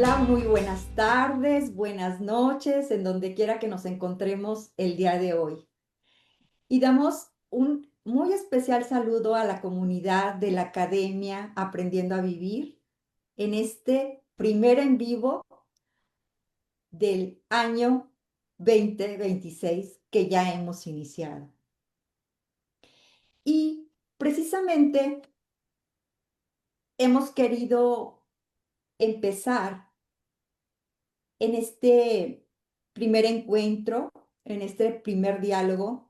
Hola, muy buenas tardes, buenas noches, en donde quiera que nos encontremos el día de hoy. Y damos un muy especial saludo a la comunidad de la Academia Aprendiendo a Vivir en este primer en vivo del año 2026 que ya hemos iniciado. Y precisamente hemos querido empezar en este primer encuentro, en este primer diálogo,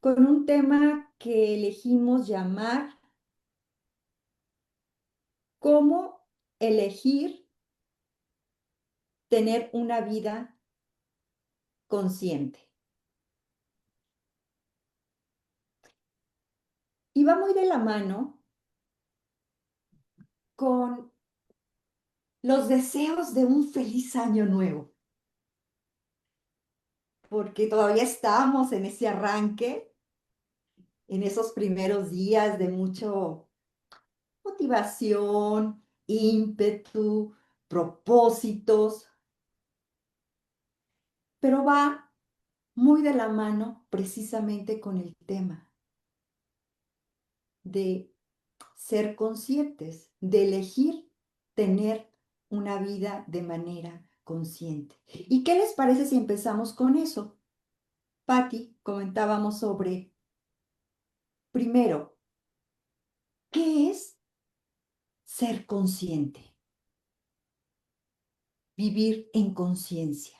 con un tema que elegimos llamar cómo elegir tener una vida consciente. Y va muy de la mano con los deseos de un feliz año nuevo, porque todavía estamos en ese arranque, en esos primeros días de mucho motivación, ímpetu, propósitos, pero va muy de la mano precisamente con el tema de ser conscientes, de elegir tener una vida de manera consciente. ¿Y qué les parece si empezamos con eso? Patti, comentábamos sobre, primero, ¿qué es ser consciente? Vivir en conciencia.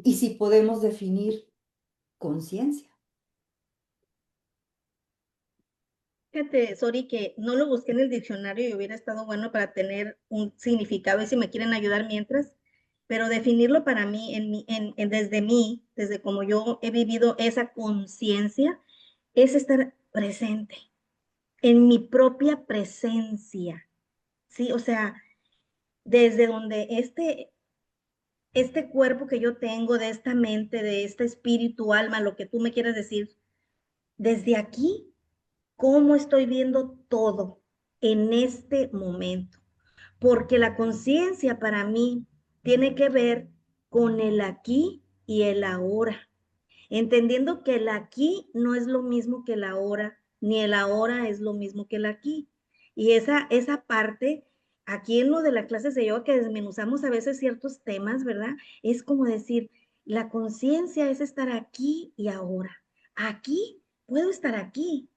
Y si podemos definir conciencia. Fíjate, Sori, que no lo busqué en el diccionario y hubiera estado bueno para tener un significado y si me quieren ayudar mientras, pero definirlo para mí, desde mí, desde como yo he vivido esa conciencia, es estar presente, en mi propia presencia, ¿sí? O sea, desde donde este cuerpo que yo tengo, de esta mente, de este espíritu, alma, lo que tú me quieras decir, desde aquí cómo estoy viendo todo en este momento, porque la conciencia para mí tiene que ver con el aquí y el ahora, entendiendo que el aquí no es lo mismo que el ahora, ni el ahora es lo mismo que el aquí. Y esa parte, aquí en lo de la clase de yoga que desmenuzamos a veces ciertos temas, ¿verdad? Es como decir, la conciencia es estar aquí y ahora. Aquí, puedo estar aquí,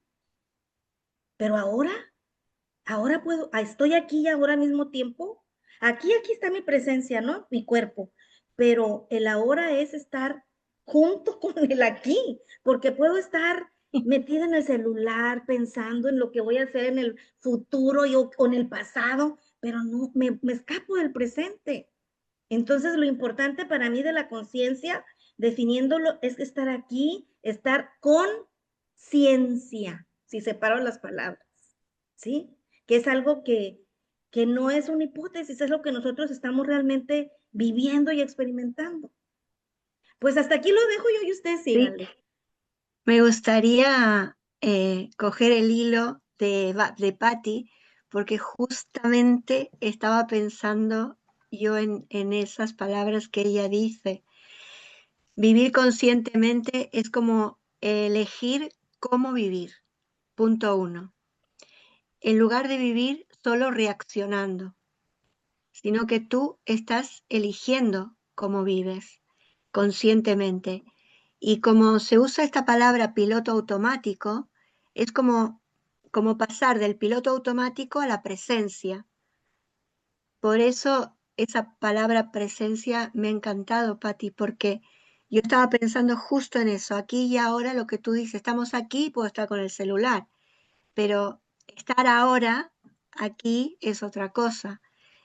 pero ahora puedo, estoy aquí y ahora al mismo tiempo. Aquí está mi presencia, ¿no? Mi cuerpo. Pero el ahora es estar junto con el aquí, porque puedo estar metida en el celular pensando en lo que voy a hacer en el futuro o en el pasado, pero no, me escapo del presente. Entonces, lo importante para mí de la conciencia, definiéndolo, es estar aquí, estar con ciencia, si separo las palabras, ¿sí? Que es algo que no es una hipótesis, es lo que nosotros estamos realmente viviendo y experimentando. Pues hasta aquí lo dejo yo y ustedes Sí, síganle. me gustaría coger el hilo de Patty, porque justamente estaba pensando yo en esas palabras que ella dice. Vivir conscientemente es como elegir cómo vivir, punto uno. En lugar de vivir solo reaccionando, sino que tú estás eligiendo cómo vives conscientemente. Y como se usa esta palabra piloto automático, es como pasar del piloto automático a la presencia. Por eso esa palabra presencia me ha encantado, Patti, porque yo estaba pensando justo en eso, aquí y ahora lo que tú dices, estamos aquí, puedo estar con el celular, pero estar ahora aquí es otra cosa.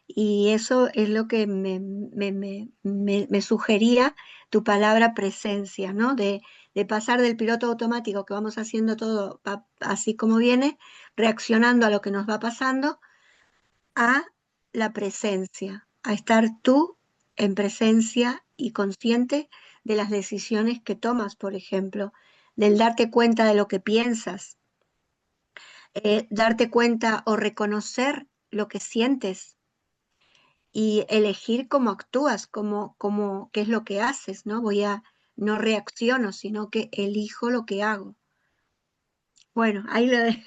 Y eso es lo que me sugería tu palabra presencia, ¿no? De pasar del piloto automático que vamos haciendo todo así como viene, reaccionando a lo que nos va pasando, a la presencia, a estar tú en presencia y consciente de las decisiones que tomas, por ejemplo, del darte cuenta de lo que piensas, darte cuenta o reconocer lo que sientes, y elegir cómo actúas, qué es lo que haces, ¿no? No reacciono, sino que elijo lo que hago. Bueno, ahí lo dejo.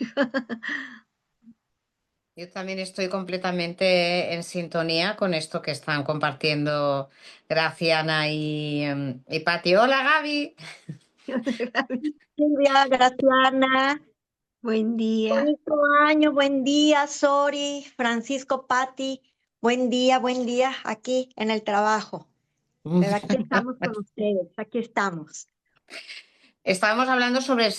Yo también estoy completamente en sintonía con esto que están compartiendo Graciana y Pati. Hola, Gaby. Silvia, Graciana, Buen día. bonito año, buen día, Sori, Francisco, Patti, buen día aquí en el trabajo. Pero aquí estamos con ustedes, aquí estamos. Estábamos hablando sobre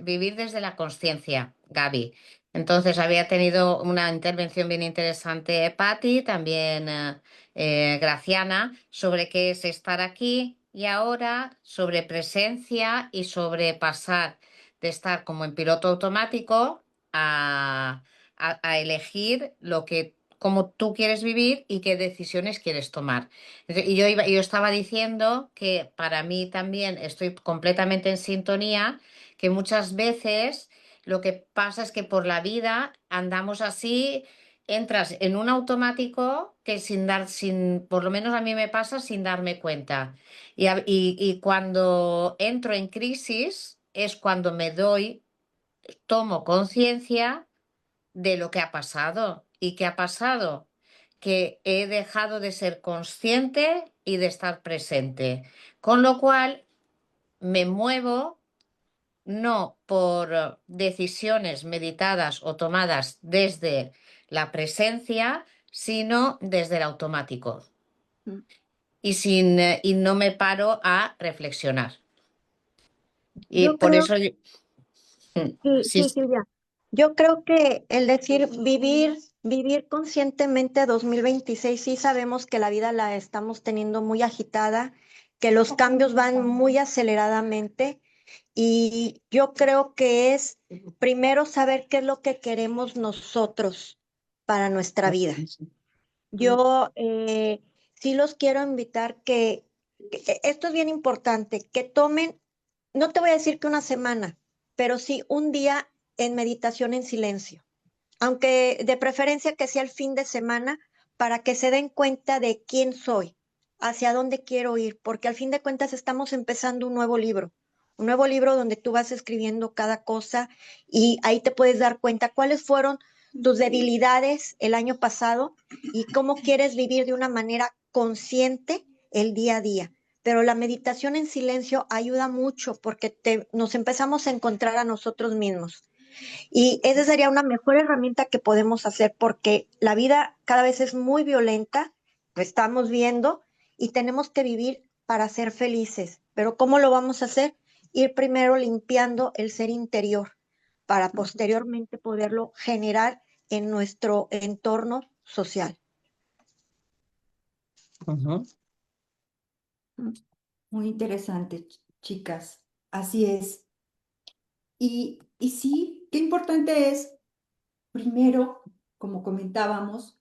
vivir desde la conciencia, Gaby. Entonces, había tenido una intervención bien interesante Patti, también Graciana, sobre qué es estar aquí y ahora, sobre presencia y sobre pasar de estar como en piloto automático a elegir lo que, cómo tú quieres vivir y qué decisiones quieres tomar. Y yo estaba diciendo que para mí también estoy completamente en sintonía, que muchas veces lo que pasa es que por la vida andamos así, entras en un automático que por lo menos a mí me pasa sin darme cuenta. Y cuando entro en crisis es cuando tomo conciencia de lo que ha pasado. ¿Y qué ha pasado? Que he dejado de ser consciente y de estar presente. Con lo cual me muevo no por decisiones meditadas o tomadas desde la presencia, sino desde el automático. Mm. Y no me paro a reflexionar. Y Yo por creo, eso, sí, sí, Silvia, yo creo que el decir vivir conscientemente 2026, sí sabemos que la vida la estamos teniendo muy agitada, que los cambios van muy aceleradamente. Y yo creo que es primero saber qué es lo que queremos nosotros para nuestra vida. Yo sí los quiero invitar esto es bien importante, que tomen, no te voy a decir que una semana, pero sí un día en meditación en silencio, aunque de preferencia que sea el fin de semana, para que se den cuenta de quién soy, hacia dónde quiero ir, porque al fin de cuentas estamos empezando un nuevo libro donde tú vas escribiendo cada cosa y ahí te puedes dar cuenta cuáles fueron tus debilidades el año pasado y cómo quieres vivir de una manera consciente el día a día. Pero la meditación en silencio ayuda mucho porque nos empezamos a encontrar a nosotros mismos. Y esa sería una mejor herramienta que podemos hacer porque la vida cada vez es muy violenta, lo estamos viendo, y tenemos que vivir para ser felices. Pero ¿cómo lo vamos a hacer? Ir primero limpiando el ser interior para posteriormente poderlo generar en nuestro entorno social. ujú, Muy interesante, chicas. Así es. Y sí, qué importante es, primero, como comentábamos,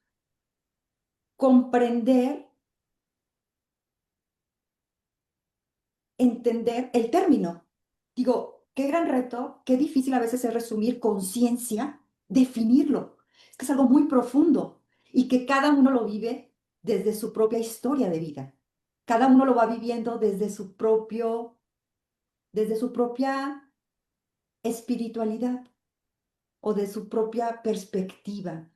comprender, entender el término. Digo, qué gran reto, qué difícil a veces es resumir conciencia, definirlo. Es que es algo muy profundo y que cada uno lo vive desde su propia historia de vida. Cada uno lo va viviendo desde su propia espiritualidad o de su propia perspectiva.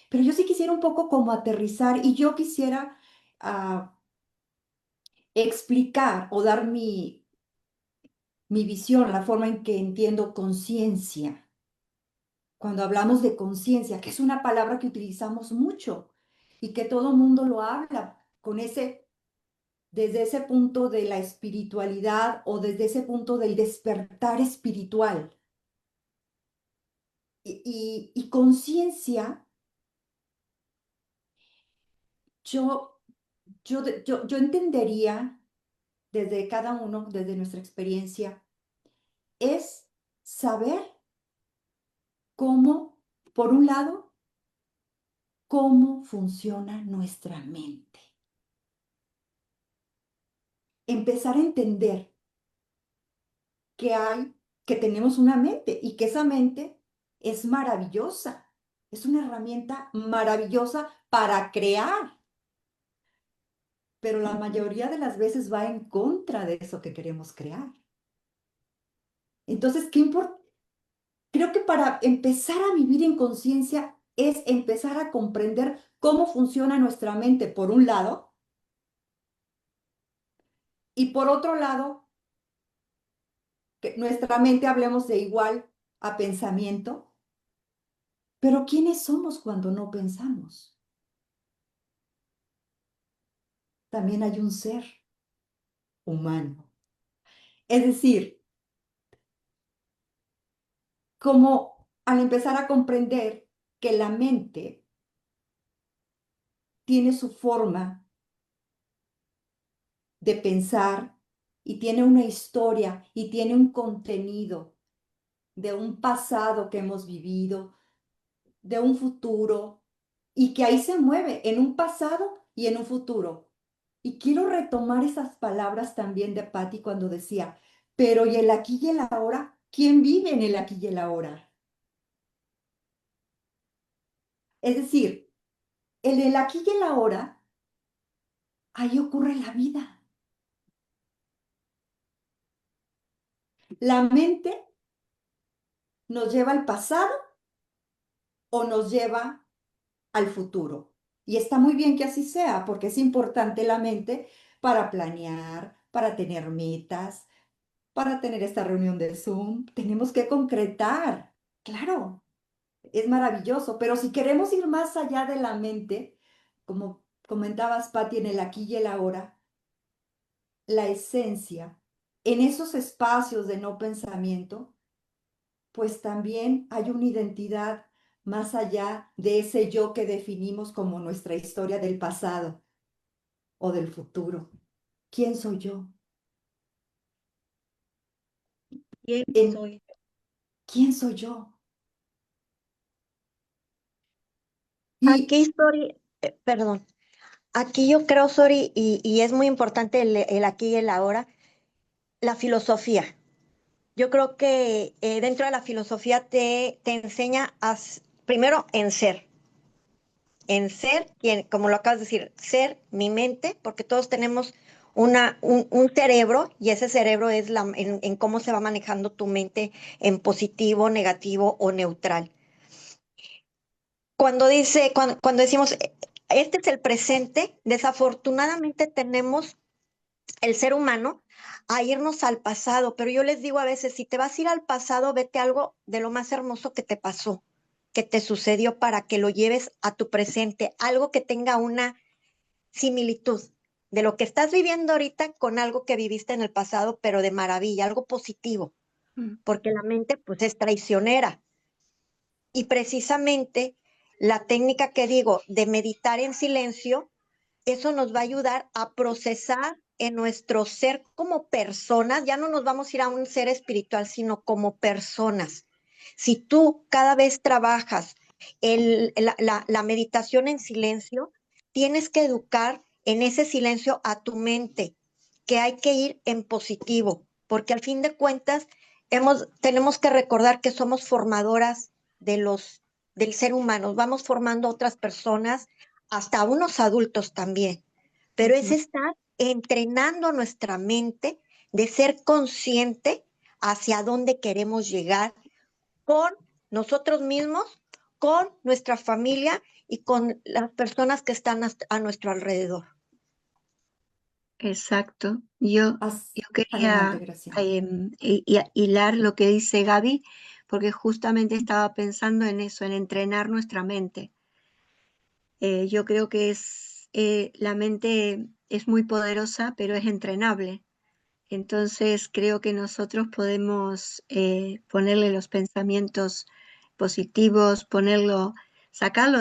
Pero yo sí quisiera un poco como aterrizar y yo quisiera ah, explicar o dar mi visión, la forma en que entiendo conciencia. Cuando hablamos de conciencia, que es una palabra que utilizamos mucho y que todo mundo lo habla desde ese punto de la espiritualidad o desde ese punto del despertar espiritual. Y conciencia, yo, yo entendería desde cada uno, desde nuestra experiencia, es saber cómo, por un lado, cómo funciona nuestra mente. Empezar a entender que que tenemos una mente y que esa mente es maravillosa, Es una herramienta maravillosa para crear, pero la mayoría de las veces va en contra de eso que queremos crear. Entonces, ¿qué importa? Creo que para empezar a vivir en conciencia es empezar a comprender cómo funciona nuestra mente, por un lado, y por otro lado, que nuestra mente hablemos de igual a pensamiento, pero ¿quiénes somos cuando no pensamos? También hay un ser humano. Es decir, como al empezar a comprender que la mente tiene su forma de pensar y tiene una historia y tiene un contenido de un pasado que hemos vivido, de un futuro, y que ahí se mueve en un pasado y en un futuro. Y quiero retomar esas palabras también de Patti cuando decía, pero ¿y el aquí y el ahora? ¿Quién vive en el aquí y el ahora? Es decir, en el aquí y el ahora, ahí ocurre la vida. La mente nos lleva al pasado o nos lleva al futuro. Y está muy bien que así sea, porque es importante la mente para planear, para tener metas, para tener esta reunión de Zoom. Tenemos que concretar. Claro, es maravilloso, pero si queremos ir más allá de la mente, como comentabas, Patti, en el aquí y el ahora, la esencia, en esos espacios de no pensamiento, pues también hay una identidad más allá de ese yo que definimos como nuestra historia del pasado o del futuro. ¿Quién soy yo? ¿Quién ¿En soy? quién soy yo? Y Aquí, Sori, perdón, aquí yo creo, Sori, y es muy importante el aquí y el ahora, la filosofía. Yo creo que dentro de la filosofía te enseña primero en ser, quien, como lo acabas de decir, ser mi mente, porque todos tenemos un cerebro y ese cerebro es en cómo se va manejando tu mente en positivo, negativo o neutral. Cuando decimos, este es el presente, desafortunadamente tenemos el ser humano a irnos al pasado, pero yo les digo a veces, si te vas a ir al pasado, vete algo de lo más hermoso que te pasó, que te sucedió para que lo lleves a tu presente, algo que tenga una similitud de lo que estás viviendo ahorita con algo que viviste en el pasado, pero de maravilla, algo positivo, Mm. porque la mente pues es traicionera. Y precisamente la técnica que digo de meditar en silencio, eso nos va a ayudar a procesar en nuestro ser como personas, ya no nos vamos a ir a un ser espiritual, sino como personas. Si tú cada vez trabajas la meditación en silencio, tienes que educar en ese silencio a tu mente, que hay que ir en positivo, porque al fin de cuentas tenemos que recordar que somos formadoras de del ser humano, vamos formando otras personas, hasta unos adultos también, pero es Ujú. estar entrenando nuestra mente de ser consciente hacia dónde queremos llegar con nosotros mismos, con nuestra familia y con las personas que están a nuestro alrededor. Exacto. Yo adelante, quería Graciela. hilar lo que dice Gaby, porque justamente estaba pensando en eso, en entrenar nuestra mente. Yo creo que la mente es muy poderosa, pero es entrenable. Entonces creo que nosotros podemos ponerle los pensamientos positivos, sacarlo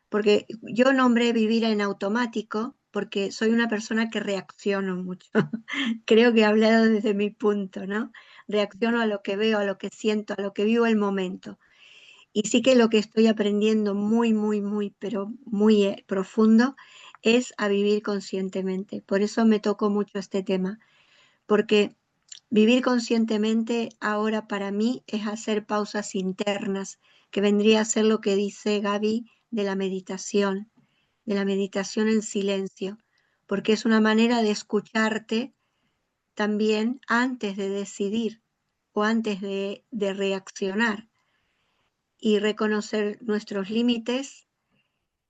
porque yo nombré vivir en automático porque soy una persona que reacciono mucho. Creo que he hablado desde mi punto, ¿no? Reacciono a lo que veo, a lo que siento, a lo que vivo el momento. Y sí que lo que estoy aprendiendo pero muy profundo es a vivir conscientemente. Por eso me tocó mucho este tema, porque Vivir conscientemente ahora para mí es hacer pausas internas, que vendría a ser lo que dice Gaby de la meditación en silencio, porque es una manera de escucharte también antes de decidir o antes de reaccionar y reconocer nuestros límites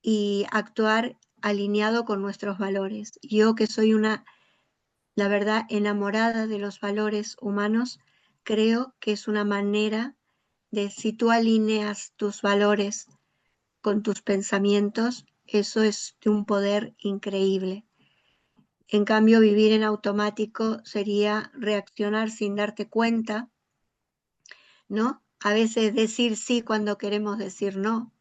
y actuar alineado con nuestros valores. Yo que soy la verdad, enamorada de los valores humanos, creo que es una manera de, si tú alineas tus valores con tus pensamientos, eso es de un poder increíble. En cambio, vivir en automático sería reaccionar sin darte cuenta, ¿no? A veces decir sí cuando queremos decir no.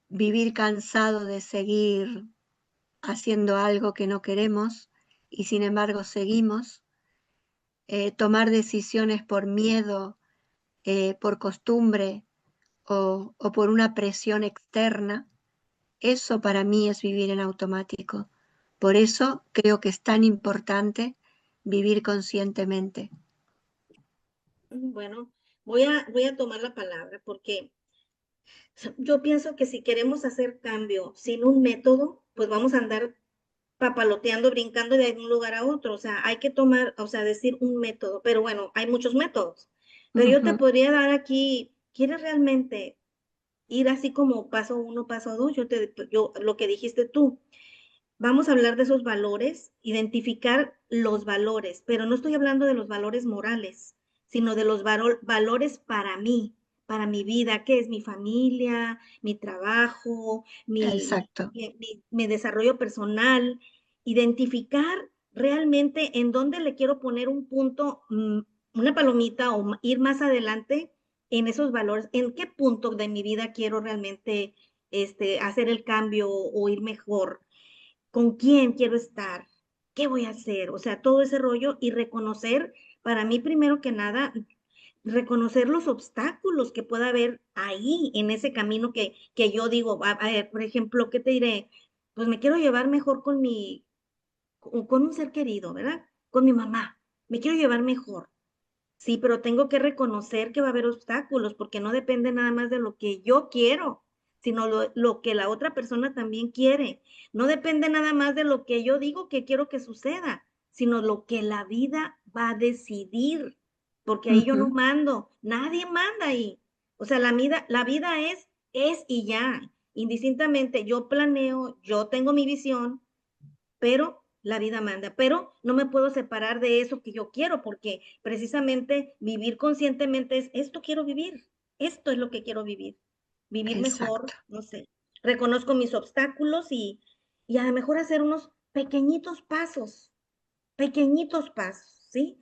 Vivir cansado de seguir haciendo algo que no queremos y sin embargo seguimos. Tomar decisiones por miedo, por costumbre o por una presión externa, eso para mí es vivir en automático. Por eso creo que es tan importante vivir conscientemente. Bueno, voy a tomar la palabra porque yo pienso que si queremos hacer cambio sin un método, pues vamos a andar papaloteando, brincando de un lugar a otro. O sea, hay que tomar, o sea, decir un método, pero bueno, hay muchos métodos. Pero yo te Ujú. podría dar aquí, ¿quieres realmente ir así como paso uno, paso dos? Yo, lo que dijiste tú, vamos a hablar de esos valores, identificar los valores, pero no estoy hablando de los valores morales, sino de los valores para mi vida, que es mi familia, mi trabajo, Exacto, mi desarrollo personal, identificar realmente en dónde le quiero poner un punto, una palomita o ir más adelante en esos valores, en qué punto de mi vida quiero realmente hacer el cambio o ir mejor, con quién quiero estar, qué voy a hacer, o sea, todo ese rollo y reconocer, para mí primero que nada, reconocer los obstáculos que pueda haber ahí en ese camino que yo digo, a ver, por ejemplo, ¿qué te diré? Pues me quiero llevar mejor con un ser querido, ¿verdad? Con mi mamá, me quiero llevar mejor. Sí, pero tengo que reconocer que va a haber obstáculos porque no depende nada más de lo que yo quiero, sino lo que la otra persona también quiere. No depende nada más de lo que yo digo que quiero que suceda, sino lo que la vida va a decidir, porque ahí yo no ujú, mando, nadie manda ahí. O sea, la vida es y ya, indistintamente, yo planeo, yo tengo mi visión, pero la vida manda, pero no me puedo separar de eso que yo quiero, porque precisamente vivir conscientemente es esto quiero vivir, esto es lo que quiero vivir exacto, mejor, no sé, reconozco mis obstáculos y a lo mejor hacer unos pequeñitos pasos, ¿sí?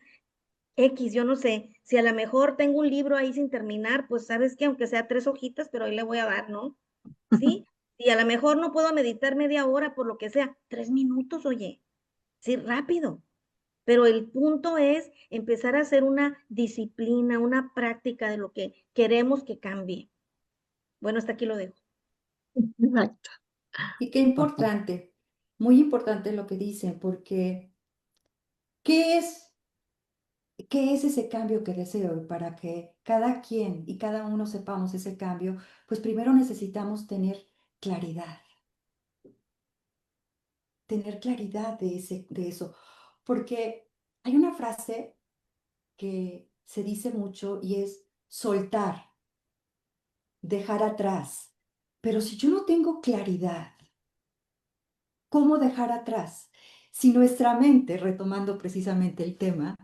X, yo no sé, si a lo mejor tengo un libro ahí sin terminar, pues sabes que aunque sea 3 hojitas, pero ahí le voy a dar, ¿no? ¿Sí? Y a lo mejor no puedo meditar media hora por lo que sea, 3 minutos, oye, sí, rápido. Pero el punto es empezar a hacer una disciplina, una práctica de lo que queremos que cambie. Bueno, hasta aquí lo dejo. exacto. Y qué importante, muy importante lo que dicen, porque ¿qué es, qué es ese cambio que deseo? Y para que cada quien y cada uno sepamos ese cambio, pues primero necesitamos tener claridad de eso, porque hay una frase que se dice mucho y es soltar, dejar atrás. Pero si yo no tengo claridad, ¿cómo dejar atrás? Si nuestra mente, retomando precisamente el tema,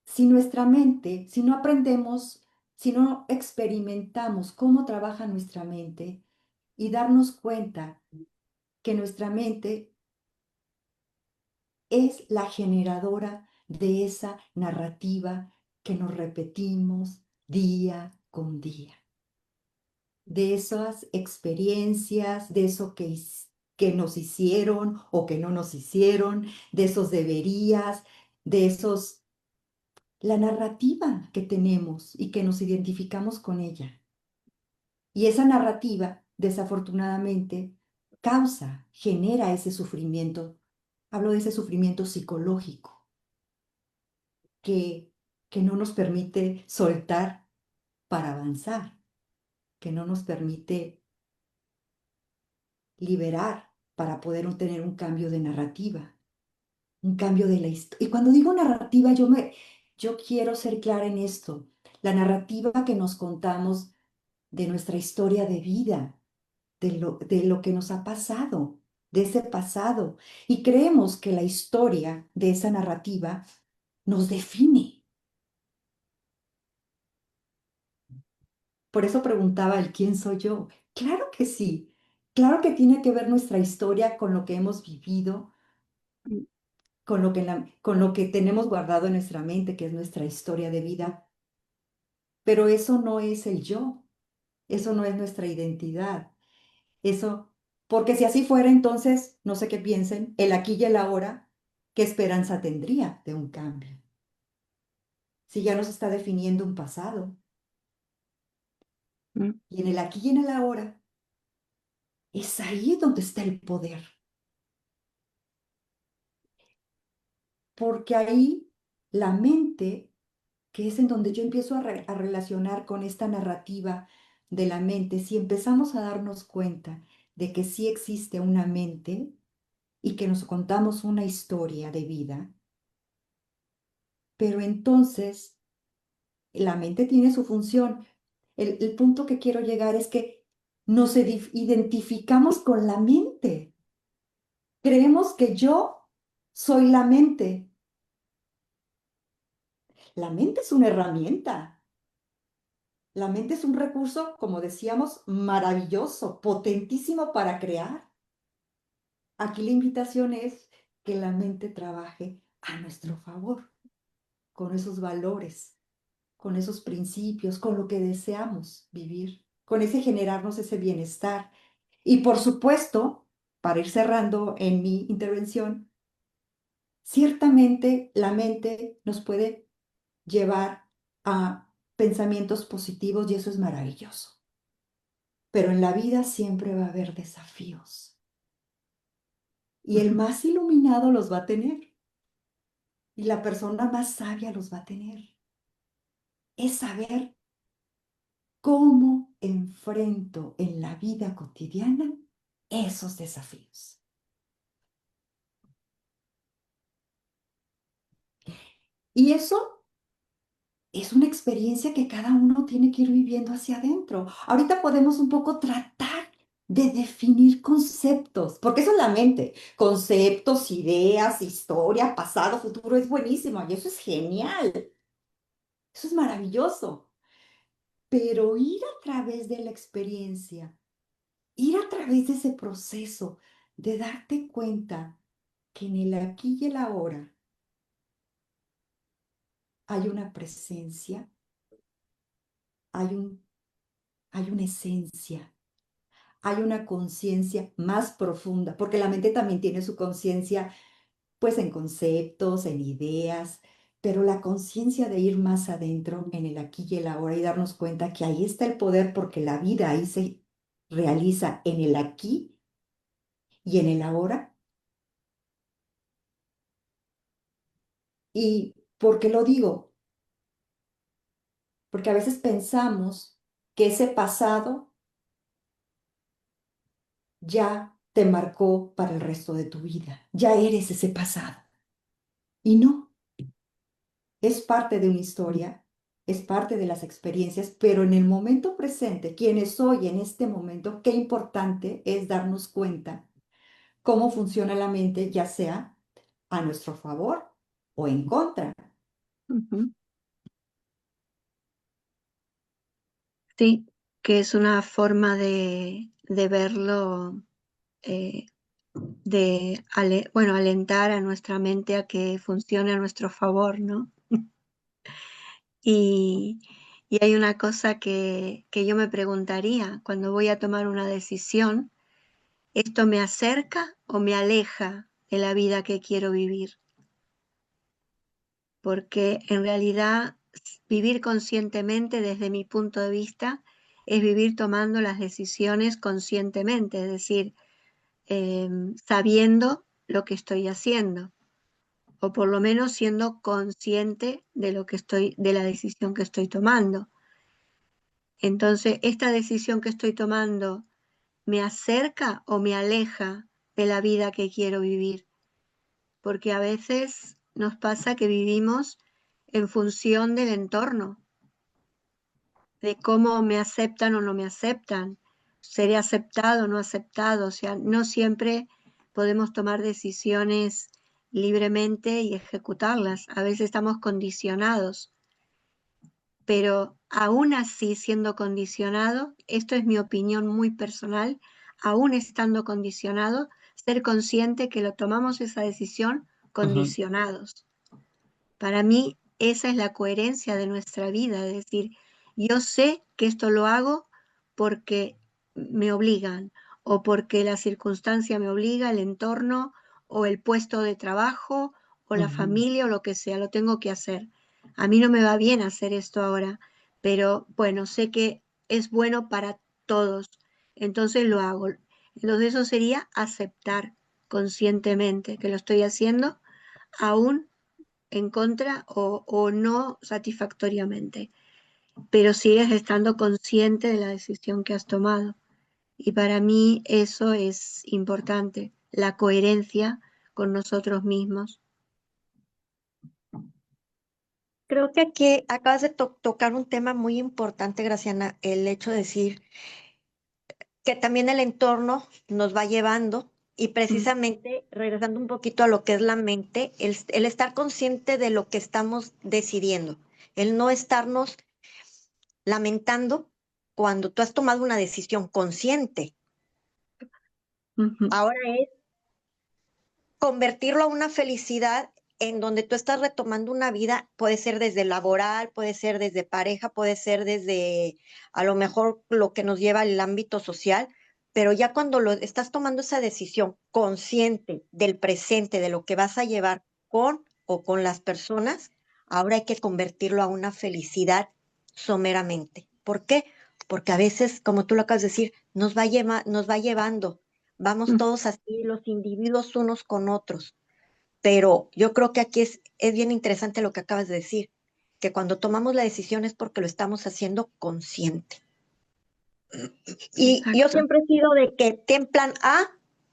si nuestra mente, si no aprendemos, si no experimentamos cómo trabaja nuestra mente y darnos cuenta que nuestra mente es la generadora de esa narrativa que nos repetimos día con día, de esas experiencias, de eso que nos hicieron o que no nos hicieron, de esos deberías, de esos, la narrativa que tenemos y que nos identificamos con ella. Y esa narrativa, desafortunadamente, genera ese sufrimiento. Hablo de ese sufrimiento psicológico. que, que no nos permite soltar para avanzar, que no nos permite liberar para poder tener un cambio de narrativa, un cambio de la historia. Y cuando digo narrativa, yo quiero ser clara en esto, la narrativa que nos contamos de nuestra historia de vida, de lo que nos ha pasado, de ese pasado. Y creemos que la historia de esa narrativa nos define. Por eso preguntaba el quién soy yo. Claro que sí. Claro que tiene que ver nuestra historia con lo que hemos vivido, con lo que tenemos guardado en nuestra mente, que es nuestra historia de vida. Pero eso no es el yo, eso no es nuestra identidad. Eso, porque si así fuera, entonces, no sé qué piensen, el aquí y el ahora, ¿qué esperanza tendría de un cambio? Si ya nos está definiendo un pasado. Mm, Y en el aquí y en el ahora, es ahí donde está el poder. Porque ahí la mente, que es en donde yo empiezo a relacionar con esta narrativa de la mente, si empezamos a darnos cuenta de que sí existe una mente y que nos contamos una historia de vida, pero entonces la mente tiene su función. El punto que quiero llegar es que nos identificamos con la mente. Creemos que yo soy la mente. La mente es una herramienta. La mente es un recurso, como decíamos, maravilloso, potentísimo para crear. Aquí la invitación es que la mente trabaje a nuestro favor, con esos valores, con esos principios, con lo que deseamos vivir, con ese generarnos ese bienestar. Y por supuesto, para ir cerrando en mi intervención, ciertamente la mente nos puede llevar a pensamientos positivos y eso es maravilloso. Pero en la vida siempre va a haber desafíos y el ujú, más iluminado los va a tener y la persona más sabia los va a tener. Es saber cómo enfrento en la vida cotidiana esos desafíos. Y eso es una experiencia que cada uno tiene que ir viviendo hacia adentro. Ahorita podemos un poco tratar de definir conceptos, porque eso es la mente. Conceptos, ideas, historia, pasado, futuro, es buenísimo y eso es genial. Eso es maravilloso. Pero ir a través de la experiencia, ir a través de ese proceso de darte cuenta que en el aquí y el ahora hay una presencia, hay hay una esencia, hay una conciencia más profunda, porque la mente también tiene su conciencia, pues en conceptos, en ideas, pero la conciencia de ir más adentro en el aquí y el ahora y darnos cuenta que ahí está el poder porque la vida ahí se realiza en el aquí y en el ahora. ¿Y por qué lo digo? Porque a veces pensamos que ese pasado ya te marcó para el resto de tu vida, ya eres ese pasado. Y no, es parte de una historia, es parte de las experiencias, pero en el momento presente, quienes soy en este momento, qué importante es darnos cuenta cómo funciona la mente, ya sea a nuestro favor o en contra. ujú. Sí, que es una forma de verlo, eh, bueno, alentar a nuestra mente a que funcione a nuestro favor, ¿no? Y, y hay una cosa que yo me preguntaría cuando voy a tomar una decisión, ¿esto me acerca o me aleja de la vida que quiero vivir? Porque en realidad vivir conscientemente desde mi punto de vista es vivir tomando las decisiones conscientemente, es decir, sabiendo lo que estoy haciendo. o por lo menos siendo consciente de lo que de la decisión que estoy tomando. Entonces, esta decisión que estoy tomando me acerca o me aleja de la vida que quiero vivir, porque a veces nos pasa que vivimos en función del entorno, de cómo me aceptan o no me aceptan, seré aceptado o no aceptado, o sea, no siempre podemos tomar decisiones libremente y ejecutarlas, a veces estamos condicionados, pero aún así siendo condicionado, esto es mi opinión muy personal, aún estando condicionado, ser consciente que lo tomamos esa decisión condicionados. Para mí, esa es la coherencia de nuestra vida, es decir, yo sé que esto lo hago porque me obligan o porque la circunstancia me obliga, el entorno o el puesto de trabajo o la familia o lo que sea, lo tengo que hacer. A mí no me va bien hacer esto ahora, pero bueno, sé que es bueno para todos, entonces lo hago. Entonces eso sería aceptar conscientemente que lo estoy haciendo aún en contra o no satisfactoriamente, pero sigues estando consciente de la decisión que has tomado. Y para mí eso es importante, la coherencia con nosotros mismos. Creo que aquí acabas de tocar un tema muy importante, Graciana, el hecho de decir que también el entorno nos va llevando y precisamente regresando un poquito a lo que es la mente, el estar consciente de lo que estamos decidiendo, el no estarnos lamentando cuando tú has tomado una decisión consciente. Ahora es convertirlo a una felicidad en donde tú estás retomando una vida, puede ser desde laboral, puede ser desde pareja, puede ser desde a lo mejor lo que nos lleva al ámbito social, pero ya cuando lo estás tomando esa decisión consciente del presente, de lo que vas a llevar con o con las personas, ahora hay que convertirlo a una felicidad someramente. ¿Por qué? Porque a veces, como tú lo acabas de decir, nos va llevando. Vamos todos así, los individuos unos con otros. Pero yo creo que aquí es bien interesante lo que acabas de decir, que cuando tomamos la decisión es porque lo estamos haciendo consciente. Y yo siempre he sido de que ten plan A,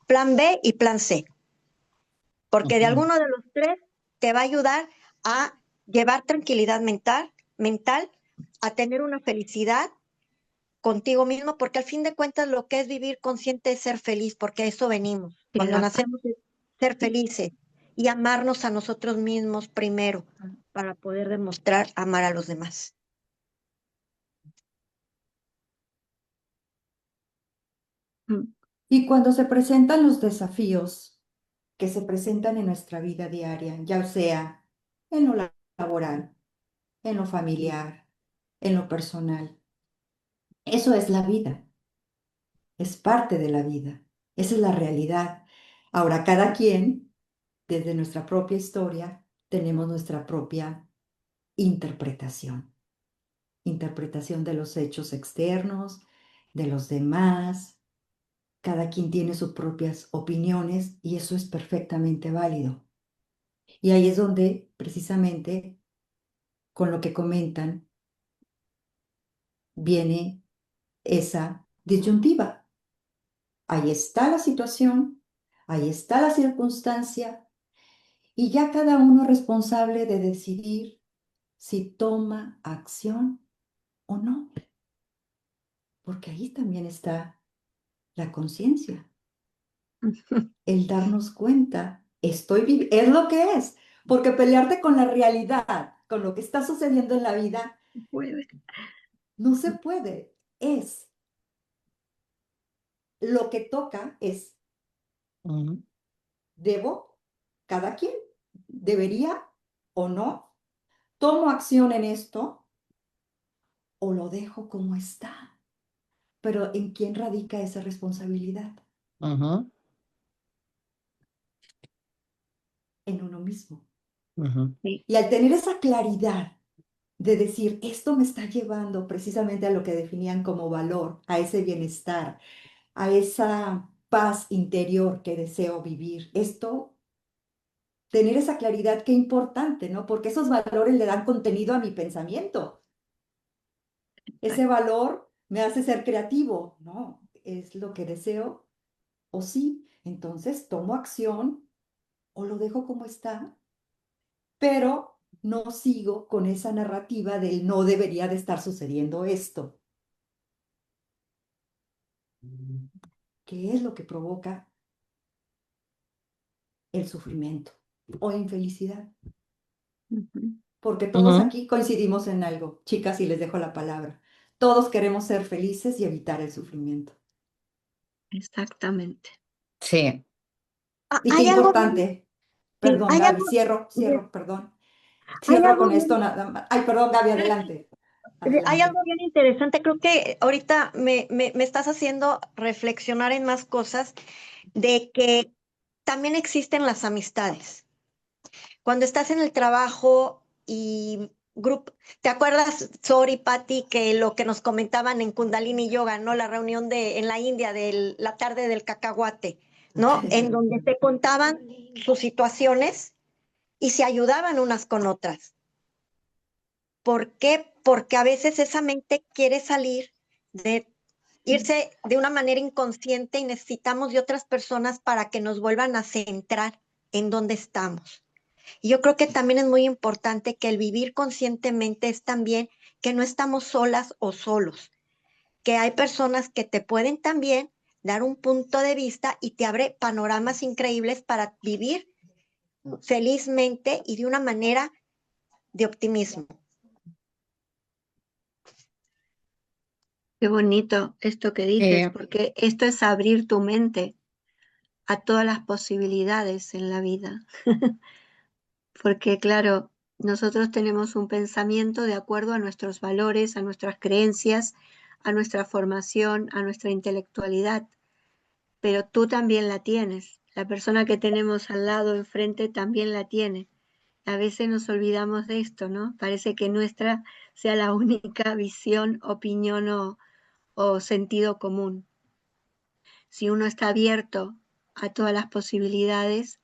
plan B y plan C, porque de alguno de los tres te va a ayudar a llevar tranquilidad mental, a tener una felicidad contigo mismo, porque al fin de cuentas lo que es vivir consciente es ser feliz, porque a eso venimos. Cuando nacemos es ser felices y amarnos a nosotros mismos primero para poder demostrar amar a los demás. Y cuando se presentan los desafíos que se presentan en nuestra vida diaria, ya sea en lo laboral, en lo familiar, en lo personal, eso es la vida, es parte de la vida, esa es la realidad. Ahora, cada quien, desde nuestra propia historia, tenemos nuestra propia interpretación, interpretación de los hechos externos, de los demás. Cada quien tiene sus propias opiniones y eso es perfectamente válido. Y ahí es donde, precisamente, con lo que comentan, viene esa disyuntiva. Ahí está la situación, ahí está la circunstancia, y ya cada uno es responsable de decidir si toma acción o no, porque ahí también está la conciencia, el darnos cuenta, es lo que es, porque pelearte con la realidad, con lo que está sucediendo en la vida, no se puede, es lo que toca, es debo, cada quien debería o no, tomo acción en esto o lo dejo como está. Pero ¿en quién radica esa responsabilidad? En uno mismo. Y al tener esa claridad de decir, esto me está llevando precisamente a lo que definían como valor, a ese bienestar, a esa paz interior que deseo vivir, esto tener esa claridad, qué importante, ¿no? Porque esos valores le dan contenido a mi pensamiento. Ese valor me hace ser creativo, ¿no? Es lo que deseo, o sí, entonces tomo acción o lo dejo como está, pero no sigo con esa narrativa del no debería de estar sucediendo esto. ¿Qué es lo que provoca el sufrimiento o infelicidad? Porque todos Ujú. aquí coincidimos en algo. Chicas, y les dejo la palabra. Todos queremos ser felices y evitar el sufrimiento. Exactamente. Sí. Y qué Hay algo bien, importante. sí, Perdón, Gaby, cierro, perdón. hay Cierro algo con esto bien, nada más. Ay, perdón, Gaby, adelante. hay algo Adelante. bien interesante. Creo que ahorita me estás haciendo reflexionar en más cosas de que también existen las amistades. Cuando estás en el trabajo y grupo, ¿te acuerdas, Sori, Patti, que lo que nos comentaban en Kundalini Yoga, ¿no? La reunión en la India de la tarde del cacahuate, ¿no? En donde se contaban sus situaciones y se ayudaban unas con otras. ¿Por qué? Porque a veces esa mente quiere salir de irse de una manera inconsciente y necesitamos de otras personas para que nos vuelvan a centrar en dónde estamos. Y yo creo que también es muy importante que el vivir conscientemente es también que no estamos solas o solos, que hay personas que te pueden también dar un punto de vista y te abre panoramas increíbles para vivir felizmente y de una manera de optimismo. Qué bonito esto que dices, Sí. porque esto es abrir tu mente a todas las posibilidades en la vida. Porque claro, nosotros tenemos un pensamiento de acuerdo a nuestros valores, a nuestras creencias, a nuestra formación, a nuestra intelectualidad, pero tú también la tienes. La persona que tenemos al lado, enfrente, también la tiene. A veces nos olvidamos de esto, ¿no? Parece que nuestra sea la única visión, opinión o sentido común. Si uno está abierto a todas las posibilidades,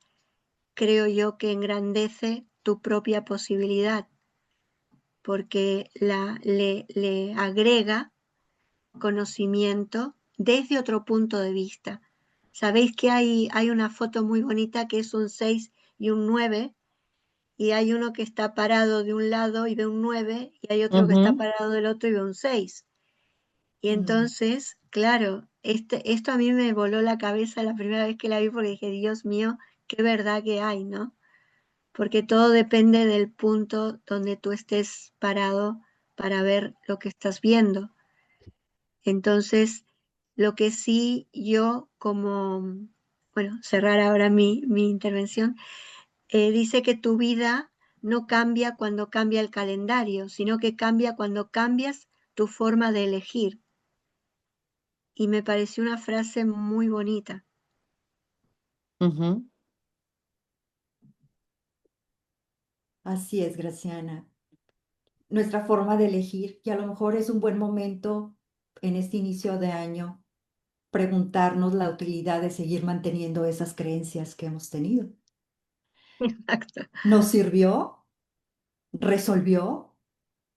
creo yo que engrandece tu propia posibilidad, porque le agrega conocimiento desde otro punto de vista. Sabéis que hay una foto muy bonita que es un 6 y un 9, y hay uno que está parado de un lado y ve un 9, y hay otro que está Ujú. parado del otro y ve un 6. Y Mm. entonces, claro, esto a mí me voló la cabeza la primera vez que la vi porque dije, Dios mío, qué verdad que hay, ¿no? Porque todo depende del punto donde tú estés parado para ver lo que estás viendo. Entonces, lo que sí yo como, bueno, cerrar ahora mi intervención, dice que tu vida no cambia cuando cambia el calendario, sino que cambia cuando cambias tu forma de elegir. Y me pareció una frase muy bonita. Ujú. Así es, Graciana. Nuestra forma de elegir, y a lo mejor es un buen momento en este inicio de año preguntarnos la utilidad de seguir manteniendo esas creencias que hemos tenido. Exacto. ¿Nos sirvió? ¿Resolvió?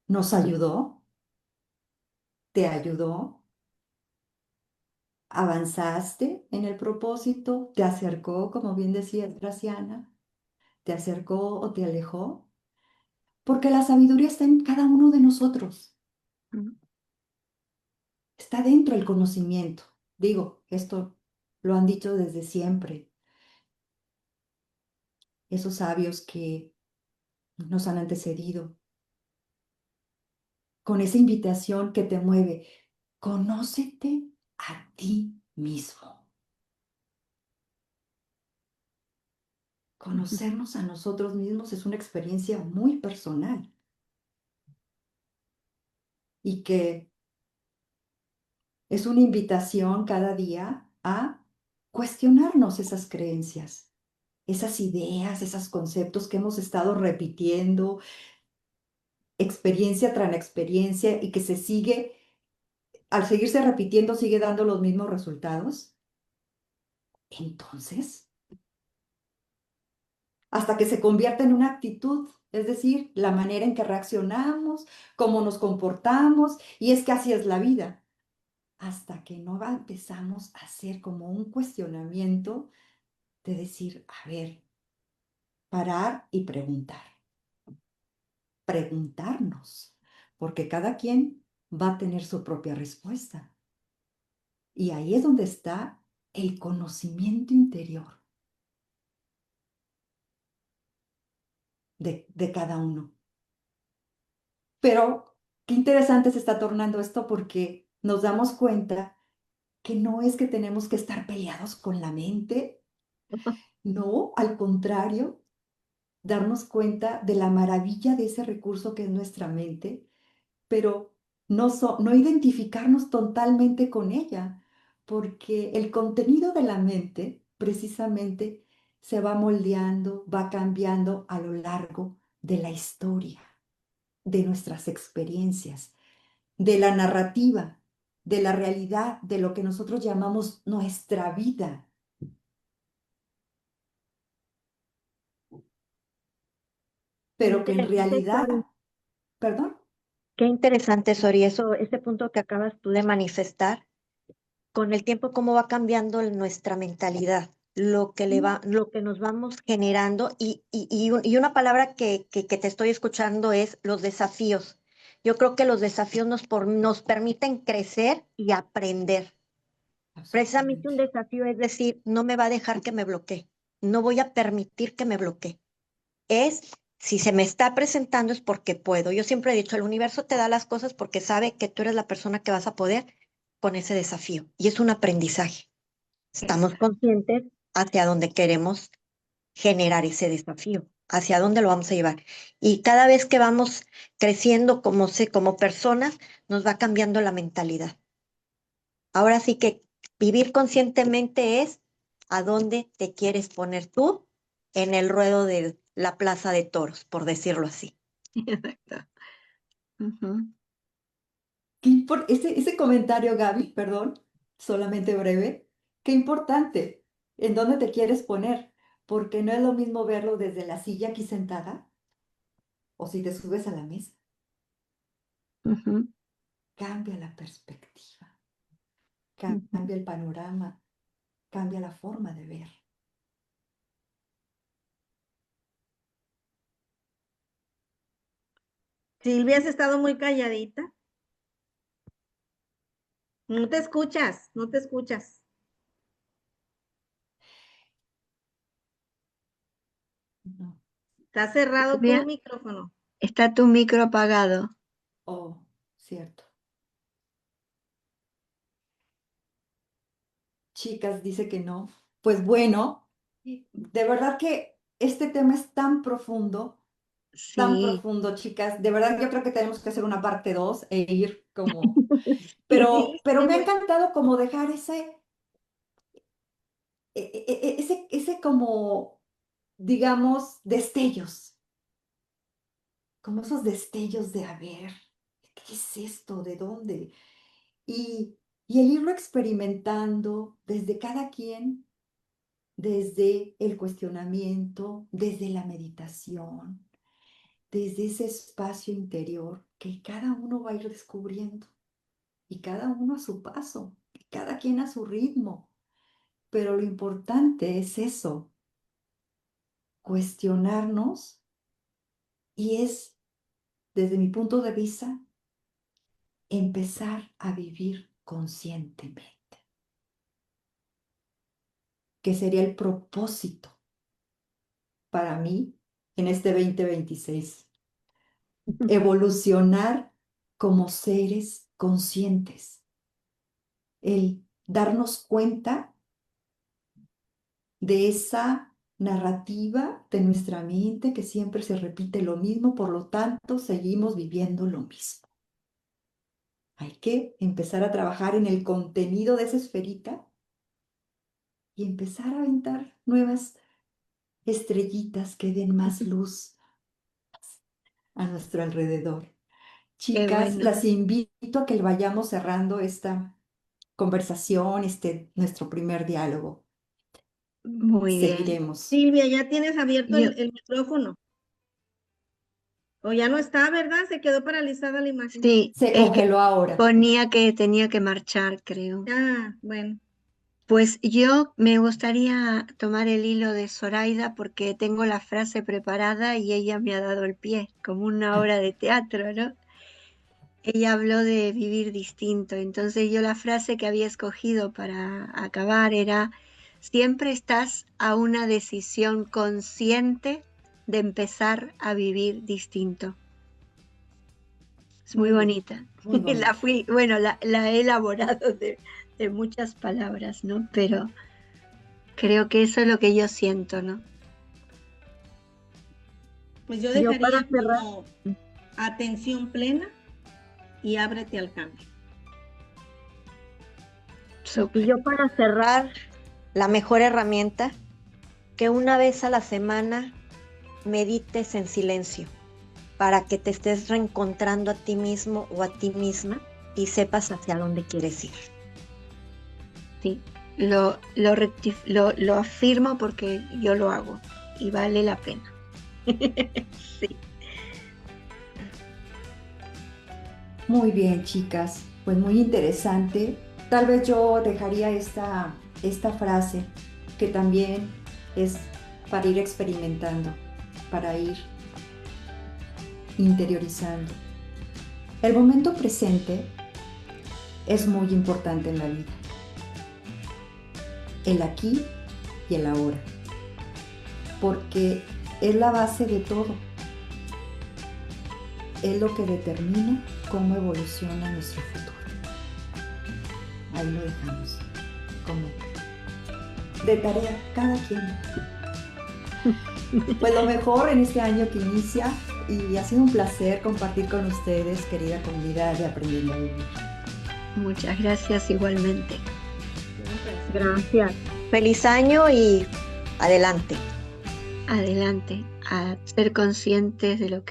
¿Nos ayudó? ¿Te ayudó? ¿Avanzaste en el propósito? ¿Te acercó, como bien decías, Graciana? ¿Te acercó o te alejó? Porque la sabiduría está en cada uno de nosotros. Está dentro el conocimiento. Digo, esto lo han dicho desde siempre. Esos sabios que nos han antecedido, con esa invitación que te mueve, conócete a ti mismo. Conocernos a nosotros mismos es una experiencia muy personal y que es una invitación cada día a cuestionarnos esas creencias, esas ideas, esos conceptos que hemos estado repitiendo experiencia tras experiencia y que se sigue, al seguirse repitiendo, sigue dando los mismos resultados. Entonces, hasta que se convierte en una actitud, es decir, la manera en que reaccionamos, cómo nos comportamos, y es que así es la vida, hasta que no empezamos a hacer como un cuestionamiento de decir, a ver, parar y preguntarnos, porque cada quien va a tener su propia respuesta. Y ahí es donde está el conocimiento interior de cada uno. Pero qué interesante se está tornando esto porque nos damos cuenta que no es que tenemos que estar peleados con la mente, no, al contrario, darnos cuenta de la maravilla de ese recurso que es nuestra mente, pero no identificarnos totalmente con ella, porque el contenido de la mente precisamente se va moldeando, va cambiando a lo largo de la historia, de nuestras experiencias, de la narrativa, de la realidad, de lo que nosotros llamamos nuestra vida. Pero que en Interesante, realidad, Sori. perdón, Qué interesante, Sori, ese punto que acabas tú de manifestar, con el tiempo cómo va cambiando nuestra mentalidad, lo que nos vamos generando y una palabra que te estoy escuchando es los desafíos. Yo creo que los desafíos nos permiten crecer y aprender. Precisamente un absolutamente. desafío es decir, no me va a dejar que me bloquee, no voy a permitir que me bloquee. Es, si se me está presentando es porque puedo. Yo siempre he dicho, el universo te da las cosas porque sabe que tú eres la persona que vas a poder con ese desafío. Y es un aprendizaje. Estamos Exacto. conscientes hacia dónde queremos generar ese desafío, hacia dónde lo vamos a llevar. Y cada vez que vamos creciendo como personas, nos va cambiando la mentalidad. Ahora sí que vivir conscientemente es a dónde te quieres poner tú en el ruedo de la plaza de toros, por decirlo así. Exacto. Ujú. Ese comentario, Gaby, perdón, solamente breve, qué importante, ¿en dónde te quieres poner? Porque no es lo mismo verlo desde la silla aquí sentada o si te subes a la mesa. Ujú. Cambia la perspectiva, Ujú. cambia el panorama, cambia la forma de ver. Silvia, has estado muy calladita. No te escuchas, no te escuchas. No. Está cerrado tu Silvia, micrófono. está tu micro apagado. Oh, cierto. Chicas, dice que no. Pues bueno, de verdad que este tema es tan Sí. profundo, chicas. De verdad, yo creo que tenemos que hacer una parte 2 e ir como, Sí, pero qué me ha bueno. encantado como dejar ese como, digamos, destellos, como esos destellos de, a ver, ¿qué es esto? ¿De dónde? Y el irlo experimentando desde cada quien, desde el cuestionamiento, desde la meditación, desde ese espacio interior que cada uno va a ir descubriendo y cada uno a su paso, y cada quien a su ritmo. Pero lo importante es eso, cuestionarnos y es, desde mi punto de vista, empezar a vivir conscientemente, que sería el propósito para mí en este 2026, evolucionar como seres conscientes, el darnos cuenta de esa narrativa de nuestra mente que siempre se repite lo mismo, por lo tanto seguimos viviendo lo mismo. Hay que empezar a trabajar en el contenido de esa esferita y empezar a aventar nuevas estrellitas que den más luz a nuestro alrededor. Qué Chicas, bueno. las invito a que vayamos cerrando esta conversación, nuestro primer diálogo. Muy bien. seguiremos. Silvia, ya tienes abierto Yo- el micrófono. O ya no está, ¿verdad? Se quedó paralizada la imagen. Sí, Se es que congeló ahora. ponía que tenía que marchar, creo. Ah, bueno. Pues yo me gustaría tomar el hilo de Zoraida porque tengo la frase preparada y ella me ha dado el pie, como una obra de teatro, ¿no? Ella habló de vivir distinto, entonces yo la frase que había escogido para acabar era, siempre estás a una decisión consciente de empezar a vivir distinto. Es muy Muy bien, bonita. muy bonita. La he elaborado de muchas palabras, ¿no? Pero creo que eso es lo que yo siento, ¿no? Pues yo Yo para dejaría cerrar- como atención plena y ábrete al cambio. Súper. Y yo para cerrar, la mejor herramienta, que una vez a la semana medites en silencio para que te estés reencontrando a ti mismo o a ti misma y sepas hacia dónde quieres ir. Sí, lo afirmo porque yo lo hago y vale la pena. Sí. Muy bien, chicas. Pues muy interesante. Tal vez yo dejaría esta frase que también es para ir experimentando, para ir interiorizando. El momento presente es muy importante en la vida. El aquí y el ahora. Porque es la base de todo. Es lo que determina cómo evoluciona nuestro futuro. Ahí lo dejamos. Como de tarea cada quien. Pues lo mejor en este año que inicia, y ha sido un placer compartir con ustedes, querida comunidad de Aprendiendo a Vivir. Muchas gracias igualmente. Gracias. Feliz año y adelante. Adelante, a ser conscientes de lo que